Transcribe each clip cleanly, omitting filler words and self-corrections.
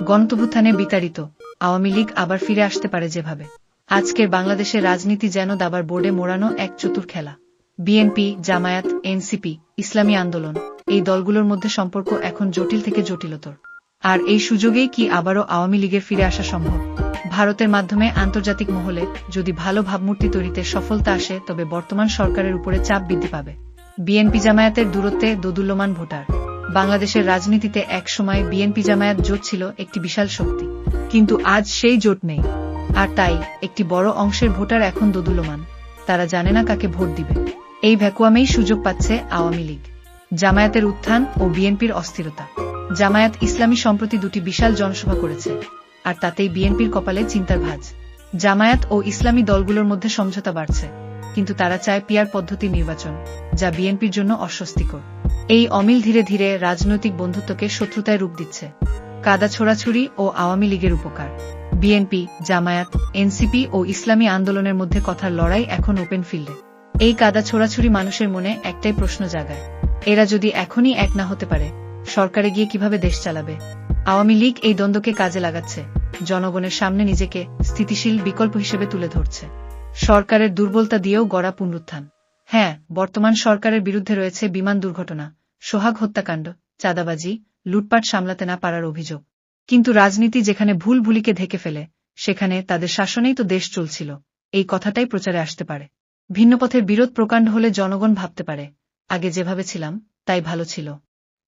গণঅভ্যুত্থানে বিতাড়িত আওয়ামী লীগ আবার ফিরে আসতে পারে যেভাবে। আজকের বাংলাদেশের রাজনীতি যেন দাবার বোর্ডে মোড়ানো এক চতুর খেলা। বিএনপি, জামায়াত, এনসিপি, ইসলামী আন্দোলন, এই দলগুলোর মধ্যে সম্পর্ক এখন জটিল থেকে জটিলতর। আর এই সুযোগেই কি আবারও আওয়ামী লীগের ফিরে আসা সম্ভব? ভারতের মাধ্যমে আন্তর্জাতিক মহলে যদি ভালো ভাবমূর্তি তৈরিতে সফলতা আসে, তবে বর্তমান সরকারের উপরে চাপ বৃদ্ধি পাবে। বিএনপি জামায়াতের দূরত্বে দোদুল্যমান ভোটার। বাংলাদেশের রাজনীতিতে এক সময় বিএনপি জামায়াত জোট ছিল একটি বিশাল শক্তি, কিন্তু আজ সেই জোট নেই। আর তাই একটি বড় অংশের ভোটার এখন দোদুল্যমান, তারা জানে না কাকে ভোট দিবে। এই ভ্যাকুয়ামেই সুযোগ পাচ্ছে আওয়ামী লীগ। জামায়াতের উত্থান ও বিএনপির অস্থিরতা। জামায়াত ইসলামী সম্প্রতি দুটি বিশাল জনসভা করেছে, আর তাতেই বিএনপির কপালে চিন্তার ভাঁজ। জামায়াত ও ইসলামী দলগুলোর মধ্যে সমঝোতা বাড়ছে, কিন্তু তারা চায় পিয়ার পদ্ধতি নির্বাচন, যা বিএনপির জন্য অস্বস্তিকর। এই অমিল ধীরে ধীরে রাজনৈতিক বন্ধুত্বকে শত্রুতায় রূপ দিচ্ছে। কাদা ছোড়াছুড়ি ও আওয়ামী লীগের উপকার। বিএনপি, জামায়াত, এনসিপি ও ইসলামী আন্দোলনের মধ্যে কথার লড়াই এখন ওপেন ফিল্ডে। এই কাদা ছোড়াছুড়ি মানুষের মনে একটাই প্রশ্ন জাগায়, এরা যদি এখনই এক না হতে পারে, সরকারে গিয়ে কিভাবে দেশ চালাবে? আওয়ামী লীগ এই দ্বন্দ্বকে কাজে লাগাচ্ছে, জনগণের সামনে নিজেকে স্থিতিশীল বিকল্প হিসেবে তুলে ধরছে। সরকারের দুর্বলতা দিয়েও গড়া পুনরুত্থান। হ্যাঁ, বর্তমান সরকারের বিরুদ্ধে রয়েছে বিমান দুর্ঘটনা, সোহাগ হত্যাকাণ্ড, চাঁদাবাজি, লুটপাট সামলাতে না পারার অভিযোগ। কিন্তু রাজনীতি যেখানে ভুল ভুলিকে ঢেকে ফেলে, সেখানে তাদের শাসনেই তো দেশ চলছিল, এই কথাটাই প্রচারে আসতে পারে। ভিন্নপথের বিরোধ প্রকাণ্ড হলে জনগণ ভাবতে পারে, আগে যেভাবে ছিলাম তাই ভালো ছিল।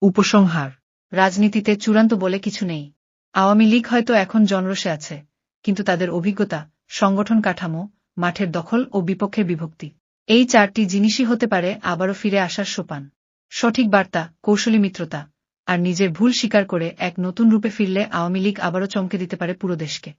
উপসংহার: রাজনীতিতে চূড়ান্ত বলে কিছু নেই। আওয়ামী লীগ হয়তো এখন জনরোষে আছে, কিন্তু তাদের অভিজ্ঞতা, সংগঠন কাঠামো, মাঠের দখল ও বিপক্ষের বিভক্তি, এই চারটি জিনিসই হতে পারে আবারও ফিরে আসার সোপান। সঠিক বার্তা, কৌশলী মিত্রতা আর নিজের ভুল স্বীকার করে এক নতুন রূপে ফিরলে আওয়ামী লীগ আবারও চমকে দিতে পারে পুরো দেশকে।